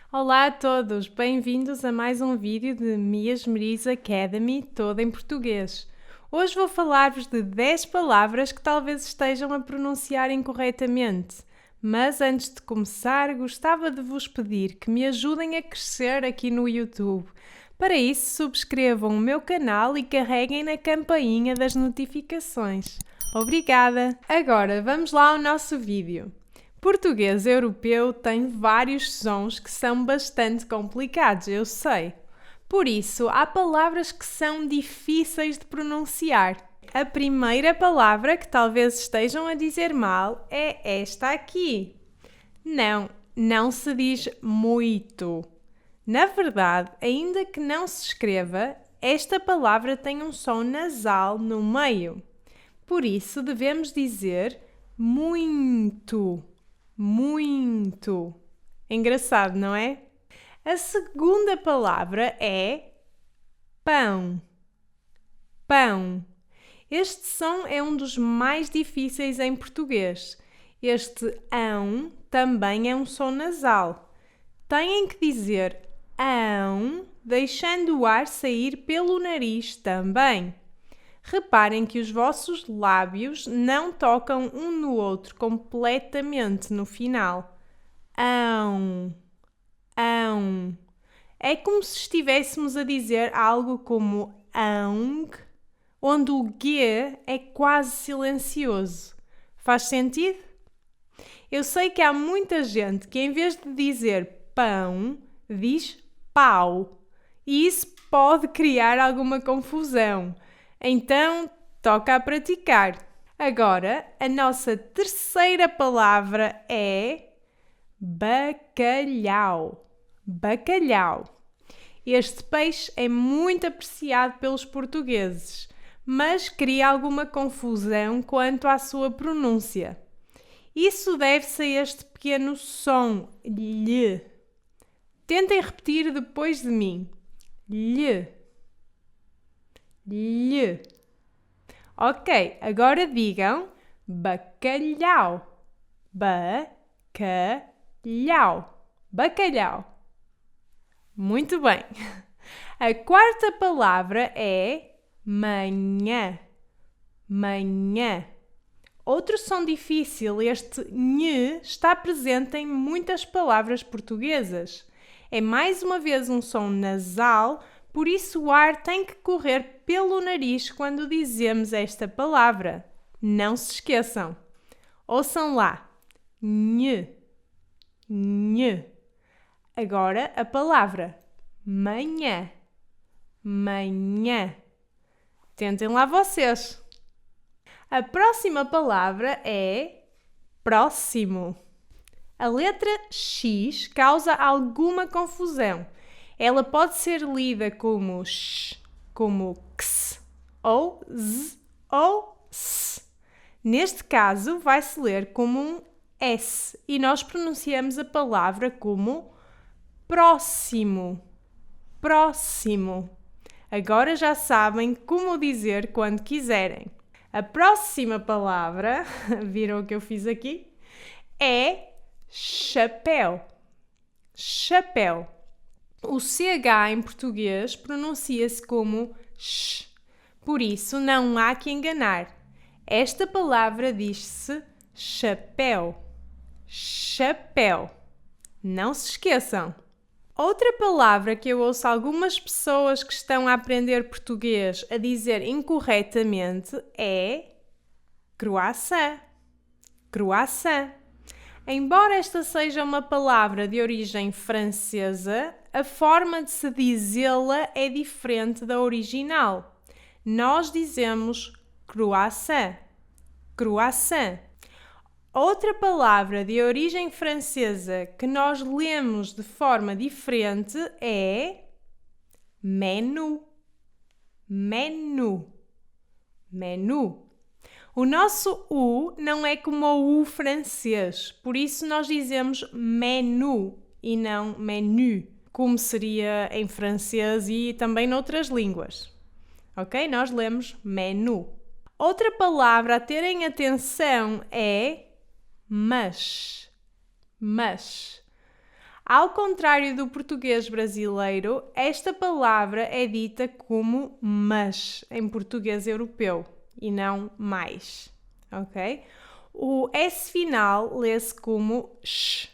Olá a todos, bem-vindos a mais um vídeo de Mia Esmeriz Academy, todo em português. Hoje vou falar-vos de 10 palavras que talvez estejam a pronunciar incorretamente. Mas antes de começar, gostava de vos pedir que me ajudem a crescer aqui no YouTube. Para isso, subscrevam o meu canal e carreguem na campainha das notificações. Obrigada! Agora vamos lá ao nosso vídeo. Português europeu tem vários sons que são bastante complicados, eu sei. Por isso, há palavras que são difíceis de pronunciar. A primeira palavra que talvez estejam a dizer mal é esta aqui. Não se diz muito. Na verdade, ainda que não se escreva, esta palavra tem um som nasal no meio. Por isso, devemos dizer muito. Muito. Engraçado, não é? A segunda palavra é pão. Pão. Este som é um dos mais difíceis em português. Este ão também é um som nasal. Têm que dizer ão, deixando o ar sair pelo nariz também. Reparem que os vossos lábios não tocam um no outro completamente no final. Ão, ão. É como se estivéssemos a dizer algo como aung, onde o G é quase silencioso. Faz sentido? Eu sei que há muita gente que em vez de dizer pão, diz pau. E isso pode criar alguma confusão. Então, toca a praticar. Agora, a nossa terceira palavra é bacalhau. Bacalhau. Este peixe é muito apreciado pelos portugueses, mas cria alguma confusão quanto à sua pronúncia. Isso deve-se a este pequeno som, lhe. Tentem repetir depois de mim. Lhe. Lhe. Ok, agora digam bacalhau. Bacalhau. Bacalhau. Muito bem. A quarta palavra é manhã. Manhã. Outro som difícil, este nhe, está presente em muitas palavras portuguesas. É mais uma vez um som nasal, por isso o ar tem que correr pelo nariz quando dizemos esta palavra. Não se esqueçam. Ouçam lá. Nhe. Nhe. Agora a palavra manhã. Manhã. Tentem lá vocês. A próxima palavra é próximo. A letra X causa alguma confusão. Ela pode ser lida como sh, como ks, ou z, ou s. Neste caso, vai-se ler como um S e nós pronunciamos a palavra como próximo. Próximo. Agora já sabem como dizer quando quiserem. A próxima palavra, viram o que eu fiz aqui? É chapéu. Chapéu. O CH em português pronuncia-se como sh. Por isso, não há que enganar. Esta palavra diz-se chapéu. Chapéu. Não se esqueçam. Outra palavra que eu ouço algumas pessoas que estão a aprender português a dizer incorretamente é croissant. Croissant. Embora esta seja uma palavra de origem francesa, a forma de se dizê-la é diferente da original. Nós dizemos croissant. Croissant. Outra palavra de origem francesa que nós lemos de forma diferente é menu. Menu. Menu. O nosso U não é como o U francês, por isso nós dizemos menu e não menu, como seria em francês e também noutras línguas. Ok? Nós lemos menu. Outra palavra a terem atenção é mas. Mas. Ao contrário do português brasileiro, esta palavra é dita como mas em português europeu e não mais, ok? O S final lê-se como sh.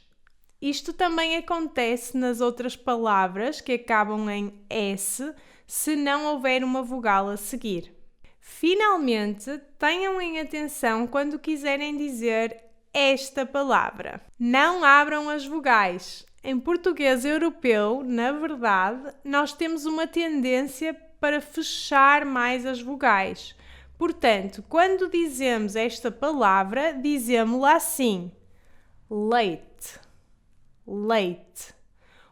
Isto também acontece nas outras palavras que acabam em S se não houver uma vogal a seguir. Finalmente, tenham em atenção quando quiserem dizer esta palavra. Não abram as vogais. Em português europeu, na verdade, nós temos uma tendência para fechar mais as vogais. Portanto, quando dizemos esta palavra, dizemos-la assim: leite, leite.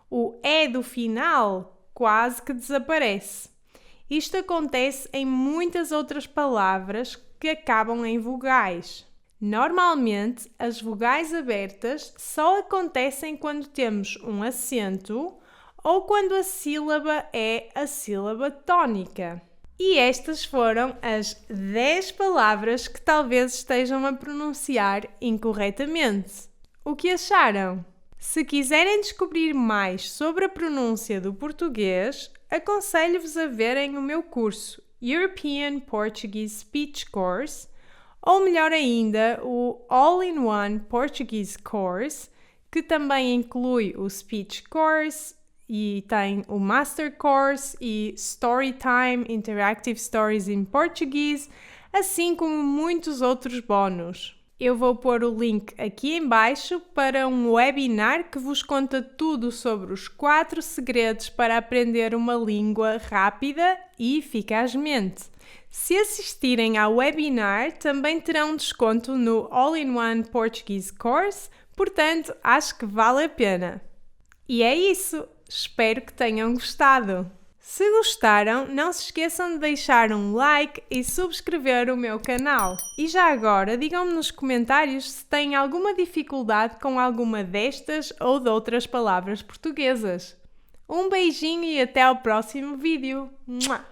O E do final quase que desaparece. Isto acontece em muitas outras palavras que acabam em vogais. Normalmente, as vogais abertas só acontecem quando temos um acento ou quando a sílaba é a sílaba tónica. E estas foram as 10 palavras que talvez estejam a pronunciar incorretamente. O que acharam? Se quiserem descobrir mais sobre a pronúncia do português, aconselho-vos a verem o meu curso European Portuguese Speech Course, ou melhor ainda, o All-in-One Portuguese Course, que também inclui o Speech Course e tem o Master Course e Storytime Interactive Stories in Portuguese, assim como muitos outros bónus. Eu vou pôr o link aqui em baixo para um webinar que vos conta tudo sobre os 4 segredos para aprender uma língua rápida e eficazmente. Se assistirem ao webinar, também terão desconto no All-in-One Portuguese Course, portanto, acho que vale a pena. E é isso! Espero que tenham gostado! Se gostaram, não se esqueçam de deixar um like e subscrever o meu canal. E já agora, digam-me nos comentários se têm alguma dificuldade com alguma destas ou de outras palavras portuguesas. Um beijinho e até ao próximo vídeo! Mua!